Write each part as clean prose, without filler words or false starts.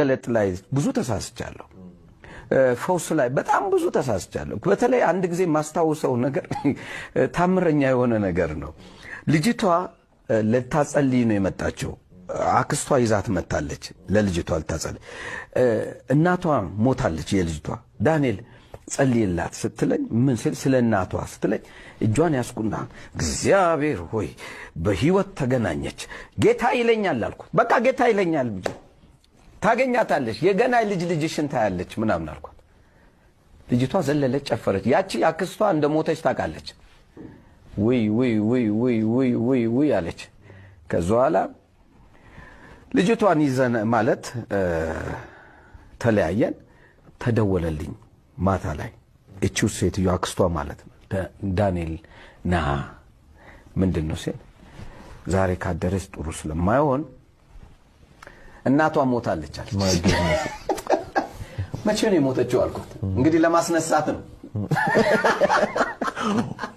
ገለጥ ላይ ብዙ ተሳስቻለሁ። ፈውስ ላይ በጣም ብዙ ተሳስቻለሁ። በተለይ አንድ ጊዜ ማስታወሰው ነገር ታምረኛ የሆነ ነገር ነው። ልጅቷ ለታጸልይ ነው የመጣችው። አክስቷ ይዛት መጣለች። ለልጅቷ ልታጸልይ እናቷ ሞታለች። የልጅቷ ዳንኤል ጸልይላት ስትለኝ ምን ስለ እናቷ ስትለኝ እጇን ያስኩና እግዚአብሔር ሆይ በህይወት ተገናኘች ጌታ ይለኛል አልኩ። በቃ ጌታ ይለኛል ታገኛታለሽ የገና ልጅሽን ታያለች ምናምን አልኳት። ልጅቷ ዘለለች፣ ጨፈረች። ያቺ አክስቷ እንደሞተች ታውቃለች። ውይ አለች። ከዛላ ልጅቷን ይዘን ማለት ተለያየን። ተደወለልኝ ማታ ላይ እቺው ሴትዮ አክስቷ ማለት ነው። ዳንኤል ና ምንድነው ሲል ዛሬ ካደረስ ጥሩ ስለማይሆን እናቷ ሞታለች አለች። መቼ ነው የሞተችው አልኩት። እንግዲህ ለማስነሳት ነው።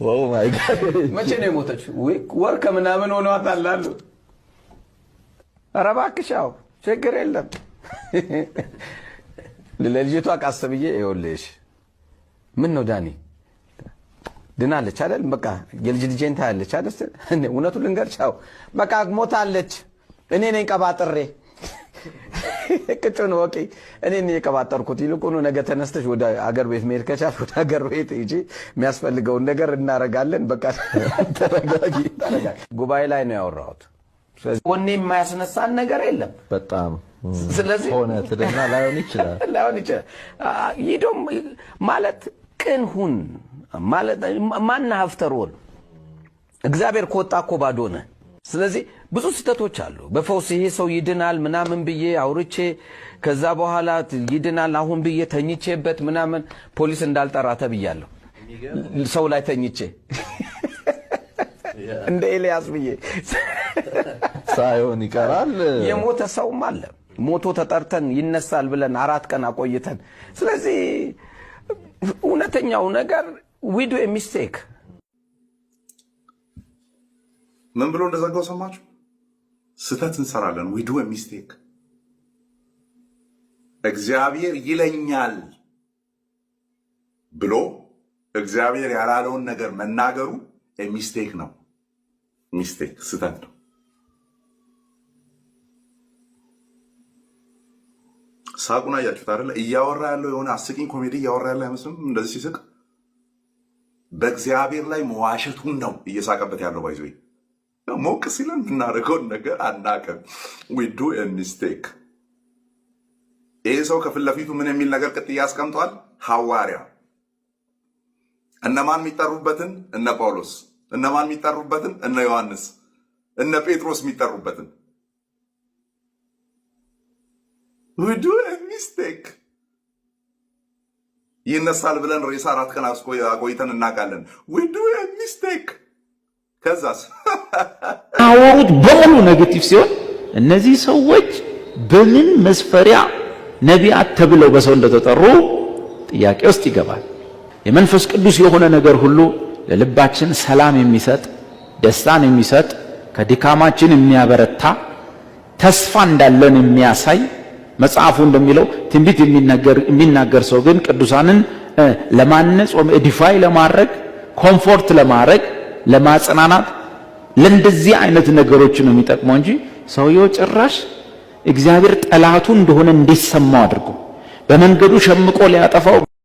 ኦ ማይ ጋድ መቼ ነው የሞተችው? ወር ከምናምን ሆኗታል አሉ። ኧረ እባክሽ አዎ ችግር የለም። ለልጅቷ ቃሰብዬ ይኸውልሽ ምን ነው ዳኒ ድናለች አይደል? በቃ የልጅን ታያለች አይደል? እውነቱን ልንገርሽ አዎ በቃ ሞታለች። እኔ ነኝ ቀባጥሬ ከጭኑ ወቂ እኔ ነኝ የቀባጠርኩት። ይልቁኑ ነገ ተነስተሽ ወደ አገር ቤት መሄድ ከቻልሽ ወደ አገር ቤት ሂጂ፣ የሚያስፈልገውን ነገር እናረጋለን። በቃ ተረጋጊ። ጉባኤ ላይ ነው ያወራሁት። ስለዚህ ወኔ የማያስነሳን ነገር የለም። በጣም ስለዚህ ሆነ ተደና ላይሆን ይችላል ይዶም ማለት ቅን ሁን ማለት ማን ሀፍተሮን እግዚአብሔር ኮጣ እኮ ባዶ ነህ። ስለዚህ ብዙ ስተቶች አሉ። በፈውስ ይሄ ሰው ይድናል ምናምን ብዬ አውርቼ ከዛ በኋላ ይድናል አሁን ብዬ ተኝቼበት ምናምን ፖሊስ እንዳልጠራ ተብያለሁ። ሰው ላይ ተኝቼ እንደ ኤልያስ ብዬ ሳይሆን ይቀራል። የሞተ ሰውም አለ። ሞቶ ተጠርተን ይነሳል ብለን 4 ቀን አቆይተን። ስለዚህ እውነተኛው ነገር we do a mistake። ምን ብሎ እንደዘጋው ሰማችሁ? ስተት እንሰራለን። we do a mistake። እግዚአብሔር ይለኛል ብሎ እግዚአብሔር ያላለውን ነገር መናገሩ ሚስቴክ ነው። ሚስቴክ ስተት ነው። ሳቁና ያያችሁት አይደለ? እያወራ ያለው የሆነ አስቂኝ ኮሜዲ እያወራ ያለው አይመስልም? እንደዚህ ሲስቅ በእግዚአብሔር ላይ መዋሸቱን ነው እየሳቀበት ያለው። ባይዞ ሞቅ ሲለን የምናደርገውን ነገር አናውቅም። we do a mistake። ይህ ሰው ከፊት ለፊቱ ምን የሚል ነገር ቅጥያ አስቀምጧል? ሐዋርያ። እነማን የሚጠሩበትን? እነ ጳውሎስ። እነማን የሚጠሩበትን? እነ ዮሐንስ፣ እነ ጴጥሮስ የሚጠሩበትን። we do a mistake። ይነሳል ብለን ሬሳ 4 ቀን አቆይተን እናውቃለን። we do a mistake። ከዛስ አወሩት በሙሉ ኔጌቲቭ ሲሆን እነዚህ ሰዎች በምን መስፈሪያ ነቢያት ተብለው በሰው እንደተጠሩ ጥያቄ ውስጥ ይገባል። የመንፈስ ቅዱስ የሆነ ነገር ሁሉ ለልባችን ሰላም የሚሰጥ ደስታን የሚሰጥ ከድካማችን የሚያበረታ ተስፋ እንዳለን የሚያሳይ መጽሐፉ እንደሚለው ትንቢት የሚናገር ሰው ግን ቅዱሳንን ለማነጽ ወይም ኤዲፋይ ለማድረግ ኮምፎርት ለማድረግ ለማጽናናት ለእንደዚህ አይነት ነገሮች ነው የሚጠቅመው እንጂ ሰውየው ጭራሽ እግዚአብሔር ጠላቱ እንደሆነ እንዲሰማው አድርጎ በመንገዱ ሸምቆ ሊያጠፋው